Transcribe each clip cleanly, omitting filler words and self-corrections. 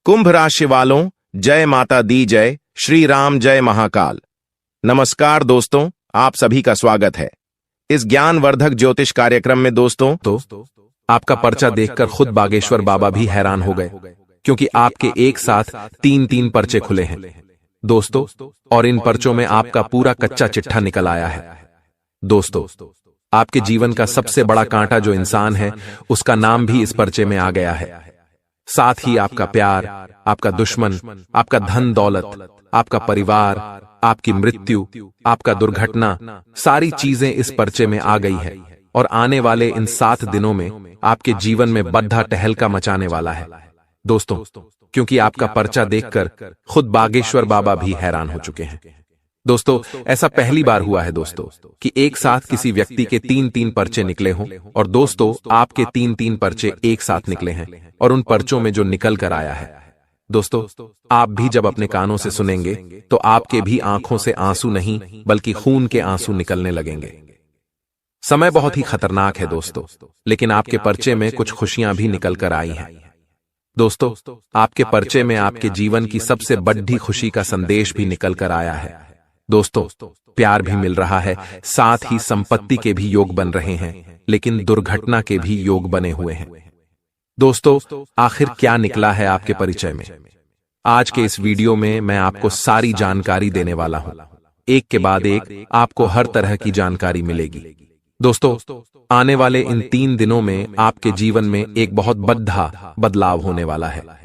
कुंभ राशि वालों, जय माता दी जय, श्री राम जय महाकाल। नमस्कार दोस्तों, आप सभी का स्वागत है इस ज्ञानवर्धक ज्योतिष कार्यक्रम में। दोस्तों, आपका पर्चा देखकर खुद बागेश्वर बाबा भी हैरान हो गए, क्योंकि आपके एक साथ तीन पर्चे खुले हैं दोस्तों, और इन पर्चों में आपका पूरा कच्चा चिट्ठा निकल आया है। दोस्तों, आपके जीवन का सबसे बड़ा कांटा जो इंसान है, उसका नाम भी इस पर्चे में आ गया है। साथ ही आपका प्यार, आपका दुश्मन, आपका धन दौलत, आपका परिवार, आपकी मृत्यु, आपका दुर्घटना, सारी चीजें इस पर्चे में आ गई है। और आने वाले इन 7 दिनों में आपके जीवन में बद्धा टहलका मचाने वाला है दोस्तों, क्योंकि आपका पर्चा देखकर खुद बागेश्वर बाबा भी हैरान हो चुके हैं। दोस्तों, ऐसा पहली बार हुआ है दोस्तों कि एक साथ किसी व्यक्ति के तीन पर्चे निकले हों, और दोस्तों आपके तीन पर्चे एक साथ निकले हैं, और उन पर्चों में जो निकल कर आया है दोस्तों, आप भी जब अपने कानों से सुनेंगे तो आपके भी आंखों से आंसू नहीं बल्कि खून के आंसू निकलने लगेंगे। समय बहुत ही खतरनाक है दोस्तों, लेकिन आपके पर्चे में कुछ खुशियां भी निकल कर आई हैं दोस्तों। आपके पर्चे में आपके जीवन की सबसे बड़ी खुशी का संदेश भी निकल कर आया है दोस्तों। प्यार भी मिल रहा है, साथ ही संपत्ति के भी योग बन रहे हैं, लेकिन दुर्घटना के भी योग बने हुए हैं दोस्तों। आखिर क्या निकला है आपके परिचय में? आज के इस वीडियो में मैं आपको सारी जानकारी देने वाला हूं। एक के बाद एक आपको हर तरह की जानकारी मिलेगी दोस्तों। आने वाले इन 3 दिनों में आपके जीवन में एक बहुत बड़ा बदलाव होने वाला है।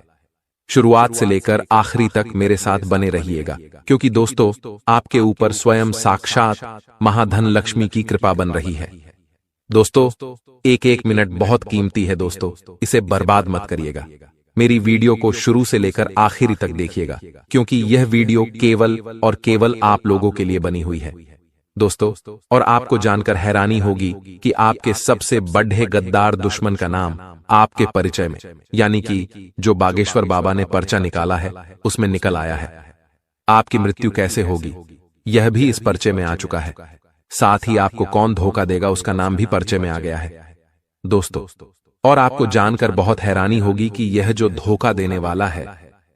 शुरुआत से लेकर आखिरी तक मेरे साथ बने रहिएगा, क्योंकि दोस्तों आपके ऊपर स्वयं साक्षात महाधन लक्ष्मी की कृपा बन रही है दोस्तों। एक मिनट बहुत कीमती है दोस्तों, इसे बर्बाद मत करिएगा। मेरी वीडियो को शुरू से लेकर आखिरी तक देखिएगा, क्योंकि यह वीडियो केवल और केवल आप लोगों के लिए बनी हुई है दोस्तों। और आपको जानकर हैरानी होगी कि आपके सबसे बड़े गद्दार दुश्मन का नाम आपके परिचय में, यानी कि जो बागेश्वर बाबा ने पर्चा निकाला है उसमें निकल आया है। आपकी मृत्यु कैसे होगी यह भी इस पर्चे में आ चुका है। साथ ही आपको कौन धोखा देगा उसका नाम भी पर्चे में आ गया है दोस्तों। और आपको जानकर बहुत हैरानी होगी कि यह जो धोखा देने वाला है,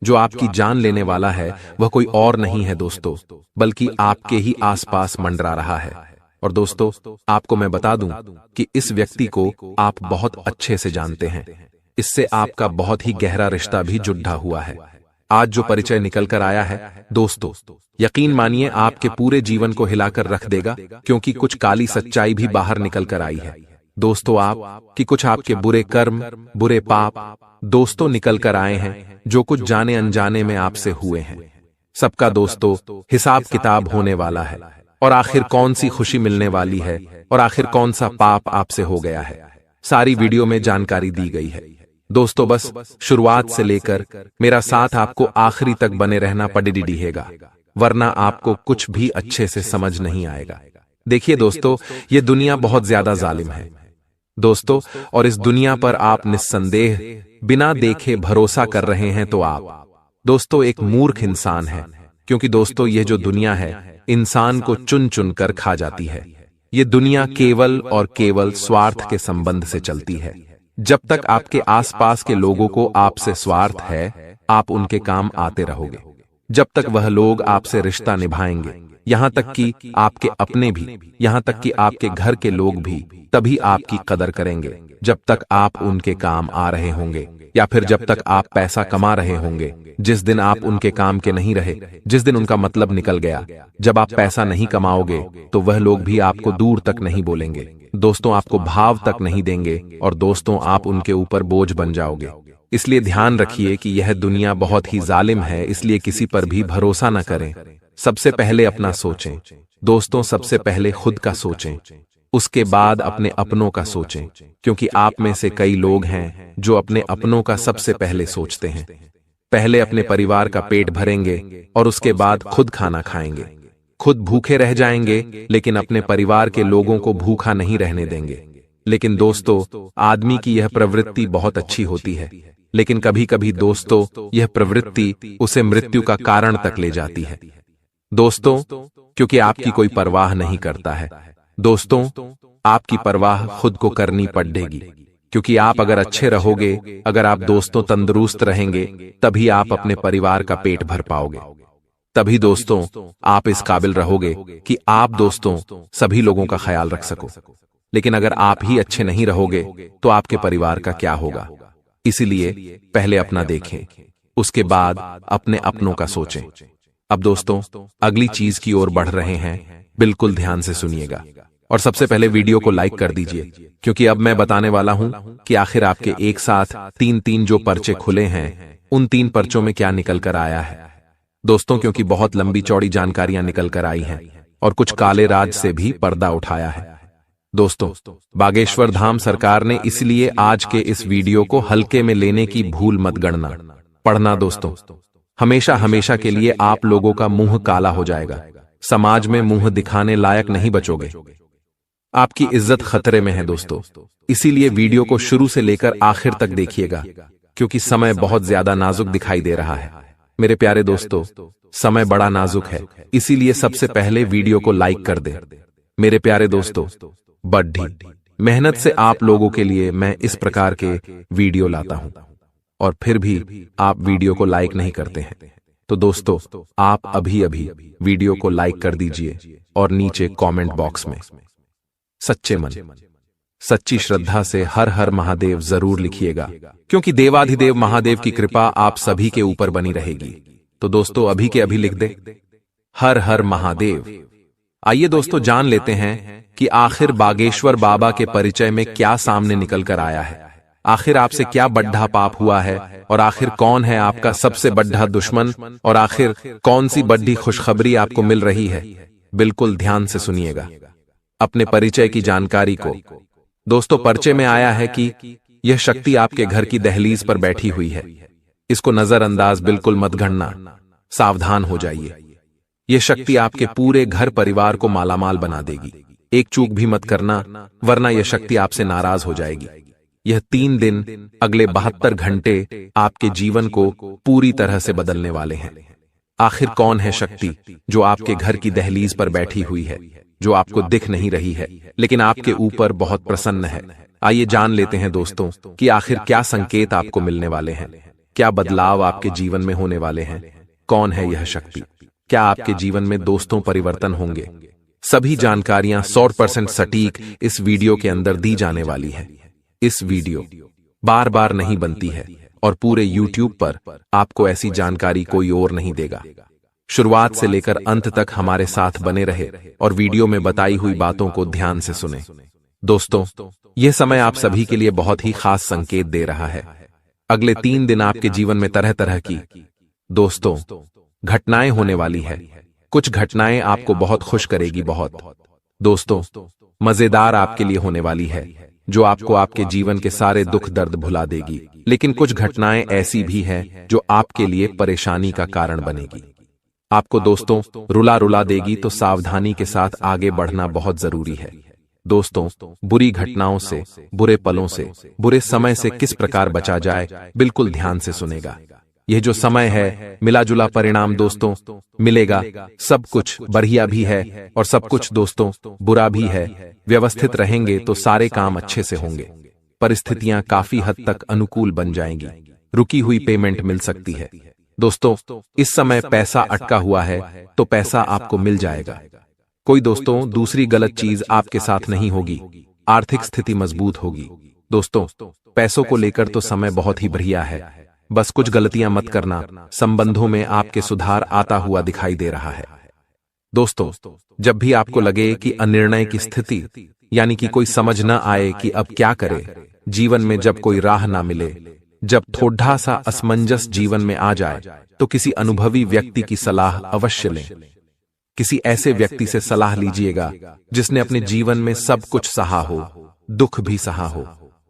जो आपकी जान लेने वाला है, वह कोई और नहीं है दोस्तों, बल्कि आपके ही आसपास मंडरा रहा है। और दोस्तों आपको मैं बता दूं कि इस व्यक्ति को आप बहुत अच्छे से जानते हैं। इससे आपका बहुत ही गहरा रिश्ता भी जुड़ा हुआ है। आज जो परिचय निकल कर आया है दोस्तों, यकीन मानिए आपके पूरे जीवन को हिलाकर रख देगा, क्योंकि कुछ काली सच्चाई भी बाहर निकल कर आई है दोस्तों। आप कि कुछ आपके बुरे कर्म, बुरे पाप दोस्तों निकल कर आए हैं, जो कुछ जाने अनजाने में आपसे हुए हैं। सबका दोस्तों हिसाब किताब होने वाला है, और आखिर कौन सी खुशी मिलने वाली है, और आखिर कौन सा पाप आपसे हो गया है, सारी वीडियो में जानकारी दी गई है दोस्तों। बस शुरुआत से लेकर मेरा साथ आपको आखिरी तक बने रहना पड़ेगा, वरना आपको कुछ भी अच्छे से समझ नहीं आएगा। देखिए दोस्तों, ये दुनिया बहुत ज्यादा जालिम है दोस्तों, और इस दुनिया पर आप निस्संदेह बिना देखे भरोसा कर रहे हैं तो आप दोस्तों एक मूर्ख इंसान है, क्योंकि दोस्तों ये जो दुनिया है इंसान को चुन चुन कर खा जाती है। ये दुनिया केवल और केवल स्वार्थ के संबंध से चलती है। जब तक आपके आसपास के लोगों को आपसे स्वार्थ है, आप उनके काम आते रहोगे। जब तक वह लोग आपसे रिश्ता निभाएंगे, यहां तक कि आपके अपने भी, यहां तक कि आपके घर के लोग भी, तभी आपकी कदर करेंगे। जब तक आप उनके काम आ रहे होंगे, या फिर जब तक आप पैसा कमा रहे होंगे। जिस दिन आप उनके काम के नहीं रहे, जिस दिन उनका मतलब निकल गया, जब आप पैसा नहीं कमाओगे, तो वह लोग भी आपको दूर तक नहीं बोलेंगे दोस्तों, आपको भाव तक नहीं देंगे, और दोस्तों आप उनके ऊपर बोझ बन जाओगे। इसलिए ध्यान रखिए कि यह दुनिया बहुत ही जालिम है, इसलिए किसी पर भी भरोसा न करें। सबसे पहले अपना सोचें दोस्तों, सबसे पहले खुद का सोचें, उसके बाद अपने अपनों का सोचें, क्योंकि आप में से कई लोग हैं जो अपने अपनों का सबसे पहले सोचते हैं। पहले अपने परिवार का पेट भरेंगे और उसके बाद खुद खाना खाएंगे। खुद भूखे रह जाएंगे, लेकिन अपने परिवार के लोगों को भूखा नहीं रहने देंगे। लेकिन दोस्तों आदमी की यह प्रवृत्ति बहुत अच्छी होती है, लेकिन कभी कभी दोस्तों यह प्रवृत्ति उसे मृत्यु का कारण तक ले जाती है दोस्तों, क्योंकि आपकी कोई परवाह नहीं करता है दोस्तों। आपकी परवाह खुद को करनी पड़ेगी। क्योंकि आप अगर अच्छे रहोगे, अगर आप दोस्तों तंदुरुस्त रहेंगे, तभी आप अपने परिवार का पेट भर पाओगे। तभी दोस्तों आप इस काबिल रहोगे कि आप दोस्तों सभी लोगों का ख्याल रख सको। लेकिन अगर आप ही अच्छे नहीं रहोगे तो आपके परिवार का क्या होगा? इसीलिए पहले अपना देखें, उसके बाद अपने अपनों का सोचें। अब दोस्तों अगली चीज की ओर बढ़ रहे हैं, बिल्कुल ध्यान से सुनिएगा। और सबसे पहले वीडियो को लाइक कर दीजिए, क्योंकि अब मैं बताने वाला हूं कि आखिर आपके एक साथ तीन जो पर्चे खुले हैं, उन 3 पर्चों में क्या निकल कर आया है दोस्तों। क्योंकि बहुत लंबी चौड़ी जानकारियां निकल कर आई हैं और कुछ काले राज से भी पर्दा उठाया है। दोस्तों बागेश्वर धाम सरकार ने इसलिए आज के इस वीडियो को हल्के में लेने की भूल मत गणना पढ़ना दोस्तों। हमेशा हमेशा के लिए आप लोगों का मुंह काला हो जाएगा, समाज में मुंह दिखाने लायक नहीं बचोगे, आपकी इज्जत खतरे में है दोस्तों। इसीलिए वीडियो को शुरू से लेकर आखिर तक देखिएगा, क्योंकि समय बहुत ज्यादा नाजुक दिखाई दे रहा है। मेरे प्यारे दोस्तों समय बड़ा नाजुक है, इसीलिए सबसे पहले वीडियो को लाइक कर दे। मेरे प्यारे दोस्तों बड़ी मेहनत से आप लोगों के लिए मैं इस प्रकार के वीडियो लाता हूं, और फिर भी आप वीडियो को लाइक नहीं करते हैं। तो दोस्तों आप अभी अभी वीडियो को लाइक कर दीजिए और नीचे कमेंट बॉक्स में सच्चे मन सच्ची श्रद्धा से हर हर महादेव जरूर लिखिएगा, क्योंकि देवाधिदेव महादेव की कृपा आप सभी के ऊपर बनी रहेगी। तो दोस्तों अभी के अभी लिख दे हर हर महादेव। आइए दोस्तों जान लेते हैं कि आखिर बागेश्वर बाबा के परिचय में क्या सामने निकल कर आया है। आखिर आपसे क्या बड्ढा पाप हुआ है, और आखिर कौन है आपका सबसे बड्ढा दुश्मन, और आखिर कौन सी बड्ढी खुशखबरी आपको मिल रही है। बिल्कुल ध्यान से सुनिएगा अपने परिचय की जानकारी को। दोस्तों पर्चे में आया है कि यह शक्ति आपके घर की दहलीज पर बैठी हुई है। इसको नजरअंदाज बिल्कुल मत गणना, सावधान हो जाइए। यह शक्ति आपके पूरे घर परिवार को मालामाल बना देगी। एक चूक भी मत करना, वरना यह शक्ति आपसे नाराज हो जाएगी। यह 3 दिन अगले 72 घंटे आपके जीवन को पूरी तरह से बदलने वाले हैं। आखिर कौन है शक्ति जो आपके घर की दहलीज पर बैठी हुई है, जो आपको दिख नहीं रही है लेकिन आपके ऊपर बहुत प्रसन्न है? आइए जान लेते हैं दोस्तों कि आखिर क्या संकेत आपको मिलने वाले हैं, क्या बदलाव आपके जीवन में होने वाले हैं। कौन है यह शक्ति? क्या आपके जीवन में दोस्तों परिवर्तन होंगे? सभी जानकारियां 100% सटीक इस वीडियो के अंदर दी जाने वाली है। इस वीडियो बार बार नहीं बनती है और पूरे YouTube पर आपको ऐसी जानकारी कोई और नहीं देगा। शुरुआत से लेकर अंत तक हमारे साथ बने रहे और वीडियो में बताई हुई बातों को ध्यान से सुने। दोस्तों यह समय आप सभी के लिए बहुत ही खास संकेत दे रहा है। अगले 3 दिन आपके जीवन में तरह तरह की दोस्तों घटनाएं होने वाली है। कुछ घटनाएं आपको बहुत खुश करेगी, बहुत दोस्तों मजेदार आपके लिए होने वाली है, जो आपको आपके जीवन के सारे दुख दर्द भुला देगी। लेकिन कुछ घटनाएं ऐसी भी हैं जो आपके लिए परेशानी का कारण बनेगी, आपको दोस्तों रुला रुला देगी। तो सावधानी के साथ आगे बढ़ना बहुत जरूरी है। दोस्तों बुरी घटनाओं से, बुरे पलों से, बुरे समय से किस प्रकार बचा जाए, बिल्कुल ध्यान से सुनेगा। यह जो समय है मिला जुला परिणाम दोस्तों मिलेगा। सब कुछ बढ़िया भी है और सब कुछ दोस्तों बुरा भी है। व्यवस्थित रहेंगे तो सारे काम अच्छे से होंगे। परिस्थितियां काफी हद तक अनुकूल बन जाएंगी। रुकी हुई पेमेंट मिल सकती है। दोस्तों इस समय पैसा अटका हुआ है तो पैसा आपको मिल जाएगा। कोई दोस्तों दूसरी गलत चीज आपके साथ नहीं होगी। आर्थिक स्थिति मजबूत होगी। दोस्तों पैसों को लेकर तो समय बहुत ही बढ़िया है, बस कुछ गलतियां मत करना। संबंधों में आपके सुधार आता हुआ दिखाई दे रहा है। दोस्तों जब भी आपको लगे कि अनिर्णय की स्थिति, यानी कि कोई समझ न आए कि अब क्या करे, जीवन में जब कोई राह ना मिले, जब थोड़ा सा असमंजस जीवन में आ जाए, तो किसी अनुभवी व्यक्ति की सलाह अवश्य लें। किसी ऐसे व्यक्ति से सलाह लीजिएगा जिसने अपने जीवन में सब कुछ सहा हो, दुख भी सहा हो।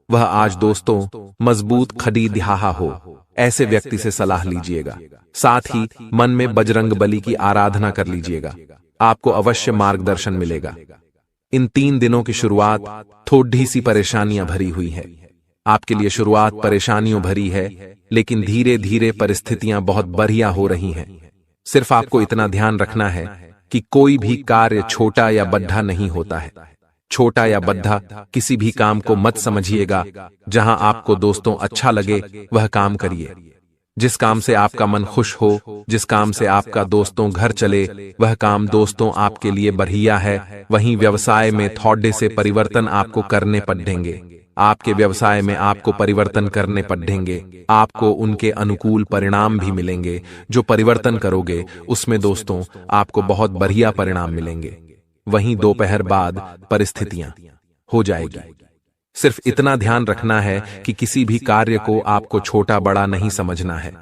वह आज दोस्तों मजबूत खड़ी दिहाहा हो। ऐसे व्यक्ति से सलाह लीजिएगा। साथ ही मन में बजरंग बली की आराधना कर लीजिएगा, आपको अवश्य मार्गदर्शन मिलेगा। इन 3 दिनों की शुरुआत थोड़ी सी परेशानियां भरी हुई है। आपके लिए शुरुआत परेशानियों भरी है, लेकिन धीरे धीरे परिस्थितियां बहुत बढ़िया हो रही हैं। सिर्फ आपको इतना ध्यान रखना है कि कोई भी कार्य छोटा या बड्ढा नहीं होता है। छोटा या बद्धा किसी भी काम को मत समझिएगा। जहां आपको दोस्तों अच्छा लगे वह काम करिए। जिस काम से आपका मन खुश हो, जिस काम से आपका दोस्तों घर चले, वह काम दोस्तों आपके लिए बढ़िया है। वहीं व्यवसाय में थोड़े से परिवर्तन आपको करने पड़ेंगे। आपके व्यवसाय में आपको परिवर्तन करने पड़ेंगे। आपको उनके अनुकूल परिणाम भी मिलेंगे। जो परिवर्तन करोगे उसमें दोस्तों आपको बहुत बढ़िया परिणाम मिलेंगे। वहीं दोपहर बाद परिस्थितियां हो जाएगी। सिर्फ इतना ध्यान रखना है कि किसी भी कार्य को आपको छोटा बड़ा नहीं समझना है।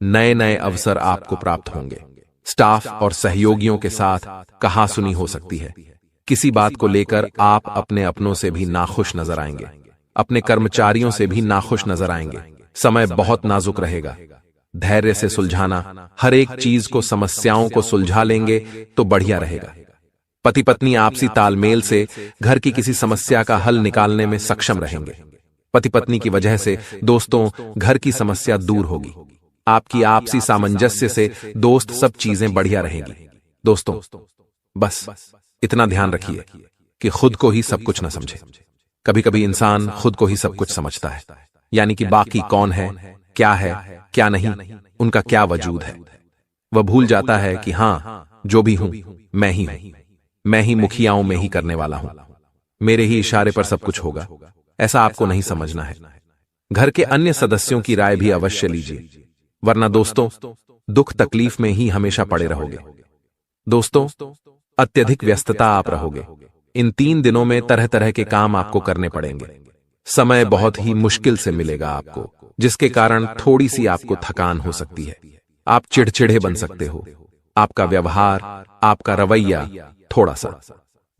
नए नए अवसर आपको प्राप्त होंगे। स्टाफ और सहयोगियों के साथ कहासुनी हो सकती है। किसी बात को लेकर आप अपने अपनों से भी नाखुश नजर आएंगे। अपने कर्मचारियों से भी नाखुश नजर आएंगे। समय बहुत नाजुक रहेगा। धैर्य से सुलझाना, हर एक चीज को समस्याओं को सुलझा लेंगे तो बढ़िया रहेगा। पति पत्नी आपसी तालमेल से घर की किसी समस्या का हल निकालने में सक्षम रहेंगे। पति पत्नी की वजह से दोस्तों घर की समस्या दूर होगी। आपकी आपसी सामंजस्य से दोस्त सब चीजें बढ़िया रहेंगी। दोस्तों बस इतना ध्यान रखिए कि खुद को ही सब कुछ न समझे। कभी कभी इंसान खुद को ही सब कुछ समझता है, यानी कि बाकी कौन है क्या नहीं, उनका क्या वजूद है। वह भूल जाता है कि हां, जो भी हूं मैं ही हूं। मैं ही मुखियाओं में ही करने वाला हूं। मेरे ही इशारे पर सब कुछ होगा। ऐसा आपको नहीं समझना है। घर के अन्य सदस्यों की राय भी अवश्य लीजिए, वरना दोस्तों दुख तकलीफ में ही हमेशा पड़े रहोगे। दोस्तों अत्यधिक व्यस्तता आप रहोगे। इन 3 दिनों में तरह तरह के काम आपको करने पड़ेंगे। समय बहुत ही मुश्किल से मिलेगा आपको, जिसके कारण थोड़ी सी आपको थकान हो सकती है। आप चिड़चिड़े बन सकते हो। आपका व्यवहार, आपका रवैया थोड़ा सा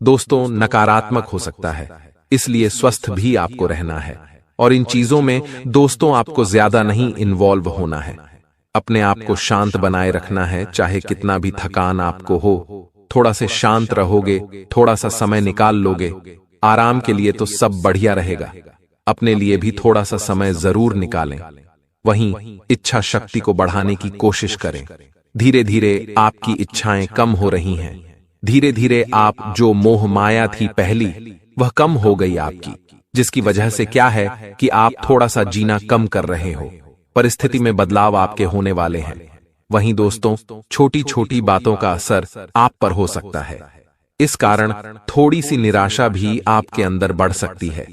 दोस्तों नकारात्मक हो सकता है। इसलिए स्वस्थ भी आपको रहना है। और इन चीजों में दोस्तों आपको ज्यादा नहीं इन्वॉल्व होना है। अपने आप को शांत बनाए रखना है। चाहे कितना भी थकान आपको हो, थोड़ा से शांत रहोगे, थोड़ा सा समय निकाल लोगे आराम के लिए तो सब बढ़िया रहेगा। अपने लिए भी थोड़ा सा समय जरूर निकालें। वहीं इच्छा शक्ति को बढ़ाने की कोशिश करें। धीरे धीरे आपकी इच्छाएं कम हो रही हैं। धीरे धीरे आप जो मोह माया थी पहली, वह कम हो गई आपकी, जिसकी वजह से क्या है कि आप थोड़ा सा जीना कम कर रहे हो। परिस्थिति में बदलाव आपके होने वाले हैं। वहीं दोस्तों छोटी छोटी बातों का असर आप पर हो सकता है। इस कारण थोड़ी सी निराशा भी आपके अंदर बढ़ सकती है।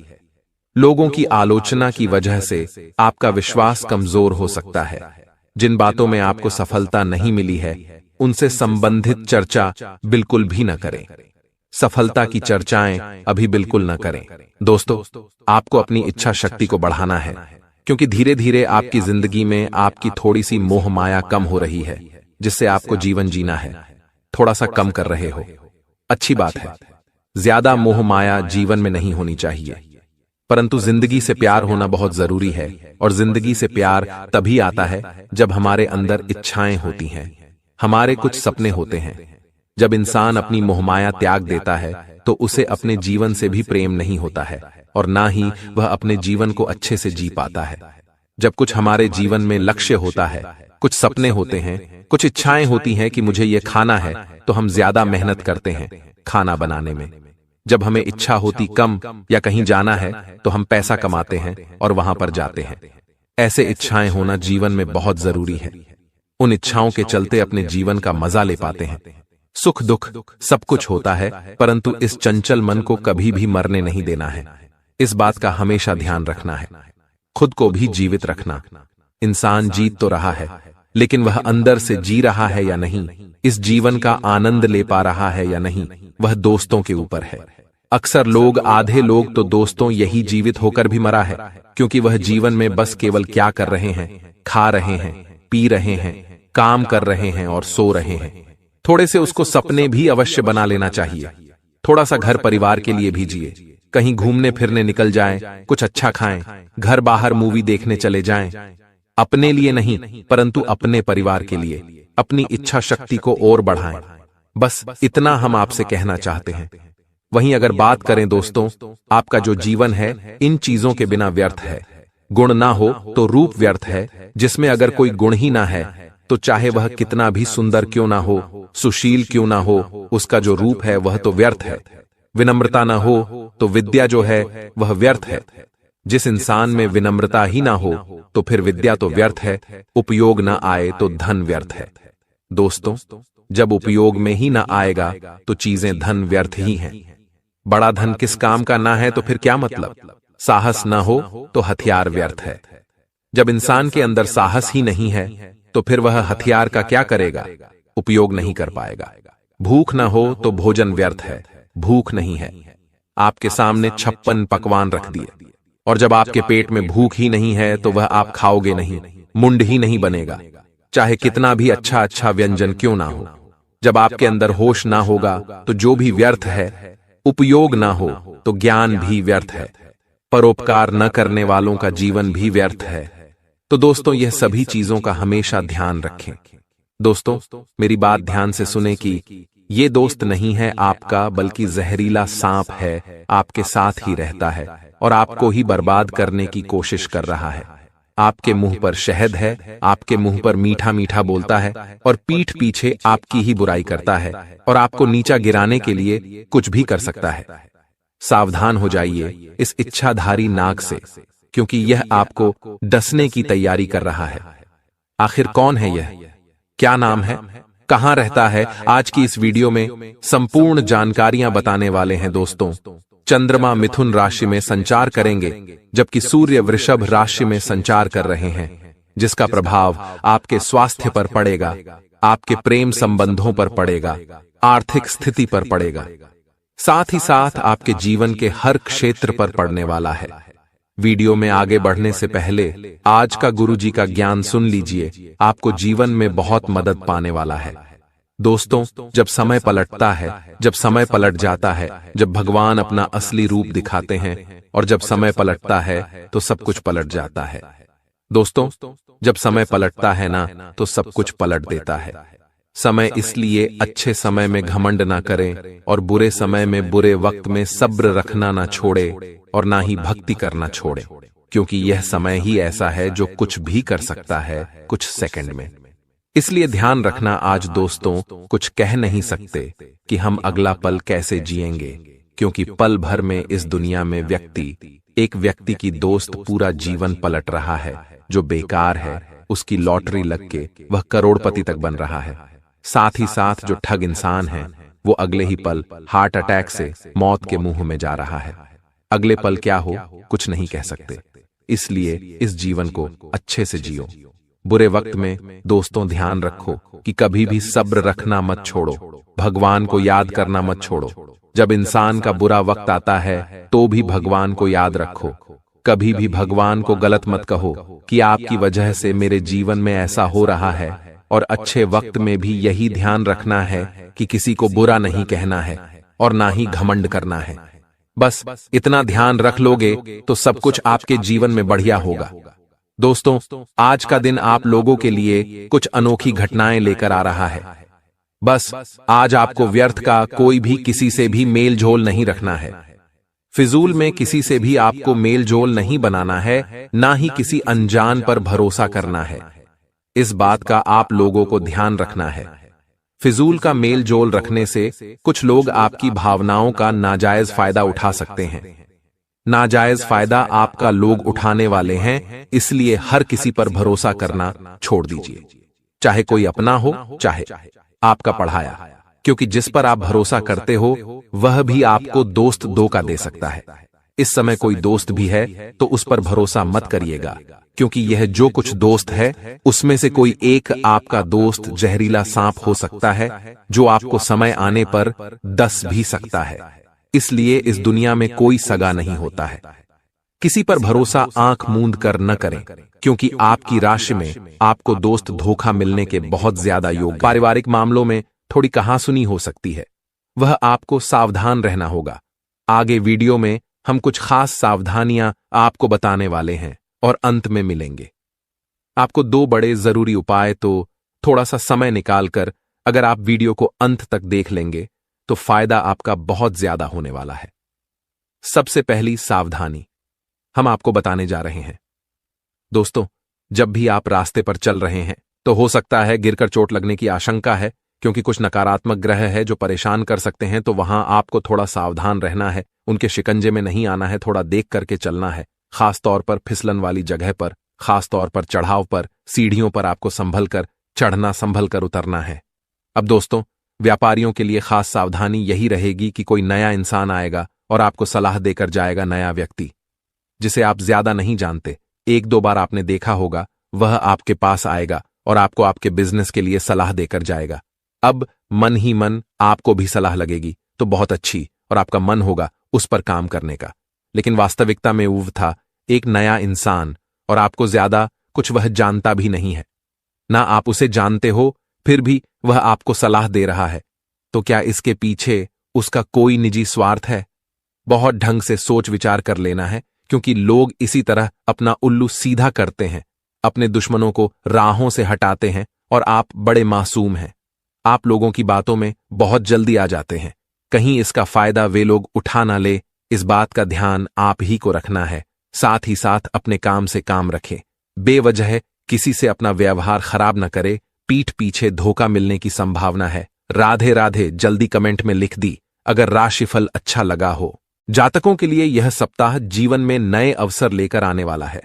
लोगों की आलोचना की वजह से आपका विश्वास कमजोर हो सकता है। जिन बातों में आपको सफलता नहीं मिली है, उनसे संबंधित चर्चा बिल्कुल भी न करें। सफलता की चर्चाएं अभी बिल्कुल न करें। दोस्तों आपको अपनी इच्छा शक्ति को बढ़ाना है, क्योंकि धीरे धीरे आपकी जिंदगी में आपकी थोड़ी सी मोह माया कम हो रही है, जिससे आपको जीवन जीना है। थोड़ा सा कम कर रहे हो, अच्छी बात है। ज्यादा मोह माया जीवन में नहीं होनी चाहिए, परंतु जिंदगी से प्यार होना बहुत जरूरी है। और जिंदगी से प्यार तभी आता है जब हमारे अंदर इच्छाएं होती हैं, हमारे कुछ सपने होते हैं। जब इंसान अपनी मोहमाया त्याग देता है तो उसे अपने जीवन से भी प्रेम नहीं होता है, और ना ही वह अपने जीवन को अच्छे से जी पाता है। जब कुछ हमारे जीवन में लक्ष्य होता है, कुछ सपने होते हैं, कुछ इच्छाएं होती हैं कि मुझे ये खाना है, तो हम ज्यादा मेहनत करते हैं खाना बनाने में। जब हमें इच्छा होती कम या कहीं जाना है, तो हम पैसा कमाते हैं और वहां पर जाते हैं। ऐसे इच्छाएं होना जीवन में बहुत जरूरी है। उन इच्छाओं के चलते अपने जीवन का मजा ले पाते हैं। सुख दुख सब कुछ होता है, परंतु इस चंचल मन को कभी भी मरने नहीं देना है। इस बात का हमेशा ध्यान रखना है। खुद को भी जीवित रखना। इंसान जीत तो रहा है, लेकिन वह अंदर से जी रहा है या नहीं, इस जीवन का आनंद ले पा रहा है या नहीं, वह दोस्तों के ऊपर है। अक्सर लोग, आधे लोग तो दोस्तों यही जीवित होकर भी मरा है, क्योंकि वह जीवन में बस केवल क्या कर रहे हैं, खा रहे हैं, पी रहे हैं, काम कर रहे हैं और सो रहे हैं। थोड़े से उसको सपने भी अवश्य बना लेना चाहिए। थोड़ा सा घर परिवार के लिए भी जिए। कहीं घूमने फिरने निकल जाएं, कुछ अच्छा खाएं, घर बाहर मूवी देखने चले जाएं। अपने लिए नहीं, परंतु अपने परिवार के लिए अपनी इच्छा शक्ति को और बढ़ाएं। बस इतना हम आपसे कहना चाहते हैं। वहीं अगर बात करें दोस्तों, आपका जो जीवन है इन चीजों के बिना व्यर्थ है। गुण ना हो तो रूप व्यर्थ है। जिसमें अगर कोई गुण ही ना है, तो चाहे वह कितना भी सुंदर क्यों ना हो, सुशील क्यों ना हो, उसका जो रूप है वह तो व्यर्थ है। विनम्रता न हो तो विद्या जो है वह व्यर्थ है। जिस इंसान में विनम्रता ही ना हो तो फिर विद्या तो व्यर्थ है। उपयोग न आए तो धन व्यर्थ है। दोस्तों, जब उपयोग में ही ना आएगा तो चीजें धन व्यर्थ ही हैं। बड़ा धन किस काम का ना है तो फिर क्या मतलब। साहस न हो तो हथियार व्यर्थ है। जब इंसान के अंदर साहस ही नहीं है तो फिर वह हथियार का क्या करेगा, उपयोग नहीं कर पाएगा। भूख न हो तो भोजन व्यर्थ है। भूख नहीं है, आपके सामने 56 पकवान रख दिए और जब आपके पेट में भूख ही नहीं है तो वह आप खाओगे नहीं, मुंड ही नहीं बनेगा, चाहे कितना भी अच्छा अच्छा व्यंजन क्यों ना हो। जब आपके अंदर होश ना होगा तो जो भी व्यर्थ है। उपयोग ना हो तो ज्ञान भी व्यर्थ है। परोपकार न करने वालों का जीवन भी व्यर्थ है। तो दोस्तों, यह सभी चीजों का हमेशा ध्यान रखें। दोस्तों, मेरी बात ध्यान से सुने कि ये दोस्त नहीं है आपका, बल्कि जहरीला सांप है, आपके साथ ही रहता है और आपको ही बर्बाद करने की कोशिश कर रहा है। आपके मुंह पर शहद है, आपके मुंह पर मीठा मीठा बोलता है और पीठ पीछे आपकी ही बुराई करता है और आपको नीचा गिराने के लिए कुछ भी कर सकता है। सावधान हो जाइए इस इच्छाधारी नाग से, क्योंकि यह आपको डसने की तैयारी कर रहा है। आखिर कौन है यह, क्या नाम है, कहां रहता है, आज की इस वीडियो में संपूर्ण जानकारियां बताने वाले हैं। दोस्तों, चंद्रमा मिथुन राशि में संचार करेंगे जबकि सूर्य वृषभ राशि में संचार कर रहे हैं, जिसका प्रभाव आपके स्वास्थ्य पर पड़ेगा, आपके प्रेम संबंधों पर पड़ेगा, आर्थिक स्थिति पर पड़ेगा, साथ ही साथ आपके जीवन के हर क्षेत्र पर पड़ने वाला है। वीडियो में आगे बढ़ने से पहले आज का गुरुजी का ज्ञान सुन लीजिए, आपको जीवन में बहुत मदद पाने वाला है। दोस्तों, जब समय पलटता है, जब समय पलट जाता है, जब भगवान अपना असली रूप दिखाते हैं और जब समय पलटता है तो सब कुछ पलट जाता है। दोस्तों, जब समय पलटता है ना तो सब कुछ पलट देता है। समय इसलिए अच्छे समय में घमंड ना करें और बुरे समय में, बुरे वक्त में सब्र रखना ना छोड़े और ना ही भक्ति करना छोड़े, क्योंकि यह समय ही ऐसा है जो कुछ भी कर सकता है कुछ सेकंड में। इसलिए ध्यान रखना, आज दोस्तों कुछ कह नहीं सकते कि हम अगला पल कैसे जिएंगे, क्योंकि पल भर में इस दुनिया में एक व्यक्ति की दोस्त पूरा जीवन पलट रहा है। जो बेकार है उसकी लॉटरी लग के वह करोड़पति तक बन रहा है। साथ ही साथ जो ठग इंसान है वो अगले ही पल हार्ट अटैक से मौत के मुंह में जा रहा है। अगले पल क्या हो कुछ नहीं कह सकते, इसलिए इस जीवन को अच्छे से जियो। बुरे वक्त में दोस्तों ध्यान रखो कि कभी भी सब्र रखना मत छोड़ो, भगवान को याद करना मत छोड़ो। जब इंसान का बुरा वक्त आता है तो भी भगवान को याद रखो। कभी भी भगवान को गलत मत कहो कि आपकी वजह से मेरे जीवन में ऐसा हो रहा है, और अच्छे वक्त में भी यही ध्यान रखना है कि किसी को बुरा नहीं कहना है और ना ही घमंड करना है। बस इतना ध्यान रख लोगे तो सब कुछ आपके जीवन में बढ़िया होगा। दोस्तों, आज का दिन आप लोगों के लिए कुछ अनोखी घटनाएं लेकर आ रहा है। बस आज आपको व्यर्थ का कोई भी किसी से भी मेल जोल नहीं रखना है। फिजूल में किसी से भी आपको मेल जोल नहीं बनाना है, ना ही किसी अनजान पर भरोसा करना है। इस बात का आप लोगों को ध्यान रखना है। फिजूल का मेल जोल रखने से कुछ लोग आपकी भावनाओं का नाजायज फायदा उठा सकते हैं। नाजायज फायदा आपका लोग उठाने वाले हैं, इसलिए हर किसी पर भरोसा करना छोड़ दीजिए, चाहे कोई अपना हो चाहे आपका पढ़ाया, क्योंकि जिस पर आप भरोसा करते हो वह भी आपको दोस्त धोखा दे सकता है। इस समय कोई दोस्त भी है तो उस पर भरोसा मत करिएगा, क्योंकि यह जो कुछ दोस्त है उसमें से कोई एक आपका दोस्त जहरीला सांप हो सकता है, जो आपको समय आने पर डस भी सकता है। इसलिए इस दुनिया में कोई सगा नहीं होता है। किसी पर भरोसा आंख मूंद कर न करें, क्योंकि आपकी राशि में आपको दोस्त धोखा मिलने के बहुत ज्यादा योग। पारिवारिक मामलों में थोड़ी कहासुनी हो सकती है, वह आपको सावधान रहना होगा। आगे वीडियो में हम कुछ खास सावधानियां आपको बताने वाले हैं और अंत में मिलेंगे। आपको 2 बड़े जरूरी उपाय तो थोड़ा सा समय निकालकर अगर आप वीडियो को अंत तक देख लेंगे तो फायदा आपका बहुत ज्यादा होने वाला है। सबसे पहली सावधानी हम आपको बताने जा रहे हैं। दोस्तों, जब भी आप रास्ते पर चल रहे हैं तो हो सकता है गिरकर चोट लगने की आशंका है, क्योंकि कुछ नकारात्मक ग्रह है जो परेशान कर सकते हैं, तो वहां आपको थोड़ा सावधान रहना है, उनके शिकंजे में नहीं आना है, थोड़ा देख करके चलना है। खास तौर पर फिसलन वाली जगह पर, खास तौर पर चढ़ाव पर, सीढ़ियों पर आपको संभल कर चढ़ना, संभल कर उतरना है। अब दोस्तों, व्यापारियों के लिए खास सावधानी यही रहेगी कि कोई नया इंसान आएगा और आपको सलाह देकर जाएगा। नया व्यक्ति जिसे आप ज्यादा नहीं जानते, एक दो बार आपने देखा होगा, वह आपके पास आएगा और आपको आपके बिजनेस के लिए सलाह देकर जाएगा। अब मन ही मन आपको भी सलाह लगेगी तो बहुत अच्छी, और आपका मन होगा उस पर काम करने का। लेकिन वास्तविकता में वो था एक नया इंसान, और आपको ज्यादा कुछ वह जानता भी नहीं है, ना आप उसे जानते हो, फिर भी वह आपको सलाह दे रहा है। तो क्या इसके पीछे उसका कोई निजी स्वार्थ है? बहुत ढंग से सोच विचार कर लेना है, क्योंकि लोग इसी तरह अपना उल्लू सीधा करते हैं, अपने दुश्मनों को राहों से हटाते हैं, और आप बड़े मासूम हैं। आप लोगों की बातों में बहुत जल्दी आ जाते हैं, कहीं इसका फायदा वे लोग उठा ना ले, इस बात का ध्यान आप ही को रखना है। साथ ही साथ अपने काम से काम रखें, बेवजह किसी से अपना व्यवहार खराब न करे, पीठ पीछे धोखा मिलने की संभावना है। राधे राधे जल्दी कमेंट में लिख दी अगर राशिफल अच्छा लगा हो। जातकों के लिए यह सप्ताह जीवन में नए अवसर लेकर आने वाला है।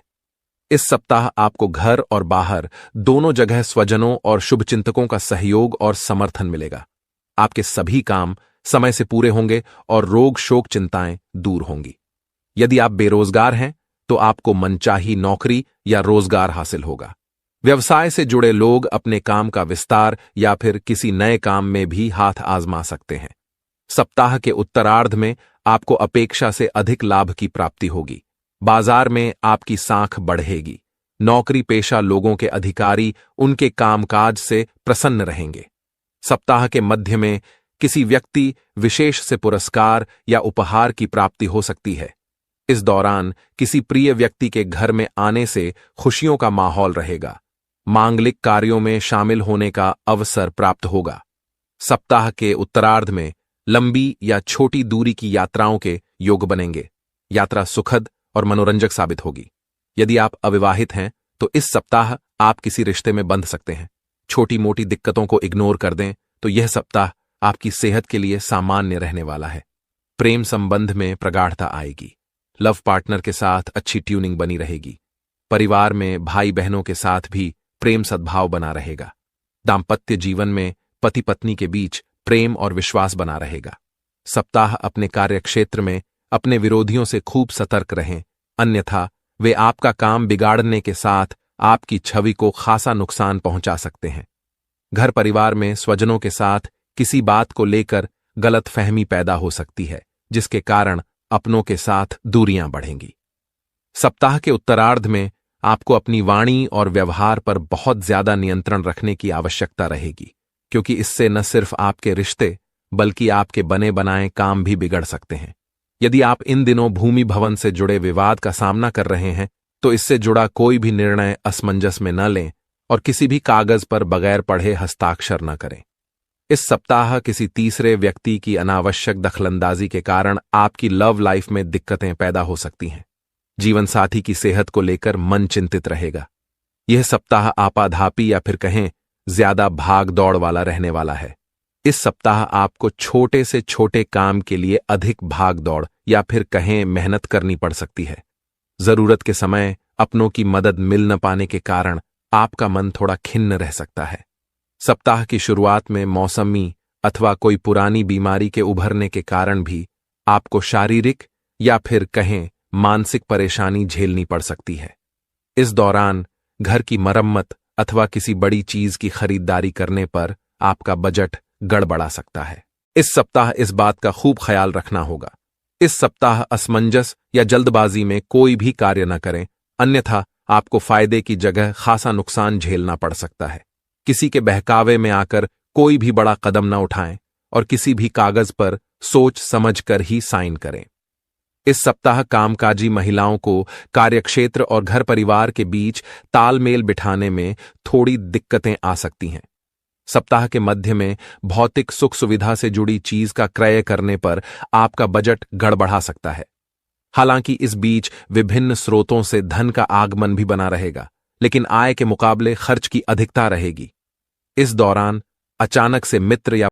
इस सप्ताह आपको घर और बाहर दोनों जगह स्वजनों और शुभचिंतकों का सहयोग और समर्थन मिलेगा। आपके सभी काम समय से पूरे होंगे और रोग शोक चिंताएं दूर होंगी। यदि आप बेरोजगार हैं तो आपको मनचाही नौकरी या रोजगार हासिल होगा। व्यवसाय से जुड़े लोग अपने काम का विस्तार या फिर किसी नए काम में भी हाथ आजमा सकते हैं। सप्ताह के उत्तरार्ध में आपको अपेक्षा से अधिक लाभ की प्राप्ति होगी। बाजार में आपकी साख बढ़ेगी। नौकरी पेशा लोगों के अधिकारी उनके कामकाज से प्रसन्न रहेंगे। सप्ताह के मध्य में किसी व्यक्ति विशेष से पुरस्कार या उपहार की प्राप्ति हो सकती है। इस दौरान किसी प्रिय व्यक्ति के घर में आने से खुशियों का माहौल रहेगा। मांगलिक कार्यों में शामिल होने का अवसर प्राप्त होगा। सप्ताह के उत्तरार्ध में लंबी या छोटी दूरी की यात्राओं के योग बनेंगे। यात्रा सुखद और मनोरंजक साबित होगी। यदि आप अविवाहित हैं तो इस सप्ताह आप किसी रिश्ते में बंध सकते हैं। छोटी मोटी दिक्कतों को इग्नोर कर दें तो यह सप्ताह आपकी सेहत के लिए सामान्य रहने वाला है। प्रेम संबंध में प्रगाढ़ता आएगी। लव पार्टनर के साथ अच्छी ट्यूनिंग बनी रहेगी। परिवार में भाई बहनों के साथ भी प्रेम सद्भाव बना रहेगा। दाम्पत्य जीवन में पति पत्नी के बीच प्रेम और विश्वास बना रहेगा। सप्ताह अपने कार्यक्षेत्र में अपने विरोधियों से खूब सतर्क रहें, अन्यथा वे आपका काम बिगाड़ने के साथ आपकी छवि को खासा नुकसान पहुंचा सकते हैं। घर परिवार में स्वजनों के साथ किसी बात को लेकर गलतफहमी पैदा हो सकती है, जिसके कारण अपनों के साथ दूरियां बढ़ेंगी। सप्ताह के उत्तरार्ध में आपको अपनी वाणी और व्यवहार पर बहुत ज्यादा नियंत्रण रखने की आवश्यकता रहेगी, क्योंकि इससे न सिर्फ आपके रिश्ते बल्कि आपके बने बनाए काम भी बिगड़ सकते हैं। यदि आप इन दिनों भूमि भवन से जुड़े विवाद का सामना कर रहे हैं तो इससे जुड़ा कोई भी निर्णय असमंजस में न लें और किसी भी कागज पर बगैर पढ़े हस्ताक्षर न करें। इस सप्ताह किसी तीसरे व्यक्ति की अनावश्यक दखलंदाजी के कारण आपकी लव लाइफ में दिक्कतें पैदा हो सकती हैं। जीवन साथी की सेहत को लेकर मन चिंतित रहेगा। यह सप्ताह आपाधापी या फिर कहें ज्यादा भाग दौड़ वाला रहने वाला है। इस सप्ताह आपको छोटे से छोटे काम के लिए अधिक भाग दौड़ या फिर कहें मेहनत करनी पड़ सकती है। जरूरत के समय अपनों की मदद मिल न पाने के कारण आपका मन थोड़ा खिन्न रह सकता है। सप्ताह की शुरुआत में मौसमी अथवा कोई पुरानी बीमारी के उभरने के कारण भी आपको शारीरिक या फिर कहें मानसिक परेशानी झेलनी पड़ सकती है। इस दौरान घर की मरम्मत अथवा किसी बड़ी चीज की खरीदारी करने पर आपका बजट गड़बड़ा सकता है। इस सप्ताह इस बात का खूब ख्याल रखना होगा। इस सप्ताह असमंजस या जल्दबाजी में कोई भी कार्य न करें, अन्यथा आपको फायदे की जगह खासा नुकसान झेलना पड़ सकता है। किसी के बहकावे में आकर कोई भी बड़ा कदम न उठाएं और किसी भी कागज पर सोच समझ कर ही साइन करें। इस सप्ताह कामकाजी महिलाओं को कार्यक्षेत्र और घर परिवार के बीच तालमेल बिठाने में थोड़ी दिक्कतें आ सकती हैं। सप्ताह के मध्य में भौतिक सुख सुविधा से जुड़ी चीज का क्रय करने पर आपका बजट गड़बड़ा सकता है। हालांकि इस बीच विभिन्न स्रोतों से धन का आगमन भी बना रहेगा, लेकिन आय के मुकाबले खर्च की अधिकता रहेगी। इस दौरान अचानक से मित्र या